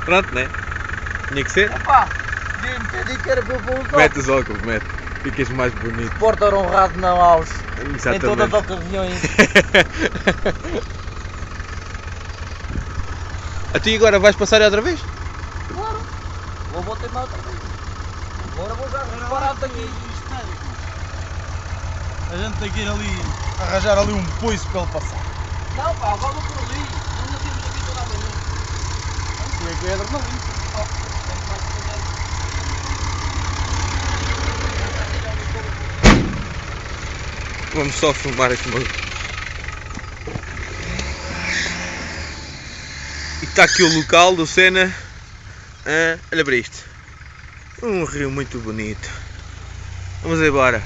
Pronto, né? Tinha que ser. Epá, entendi que era para eu pôr os óculos. Mete os óculos, mete. Ficas mais bonito. Porter honrado não aos. Em todas as Exatamente. ocasiões. A ti agora vais passar outra vez? Claro. Vou teimar outra vez. Agora vou já reparar daqui. A gente tem que ir ali, arranjar ali um poiso para ele passar. Não pá, vamos por ali. Não temos aqui toda a manhã. Se é que é adrenalina. Vamos só filmar aqui uma... E está aqui o local do Sena. Olha para isto. Um rio muito bonito. Vamos embora.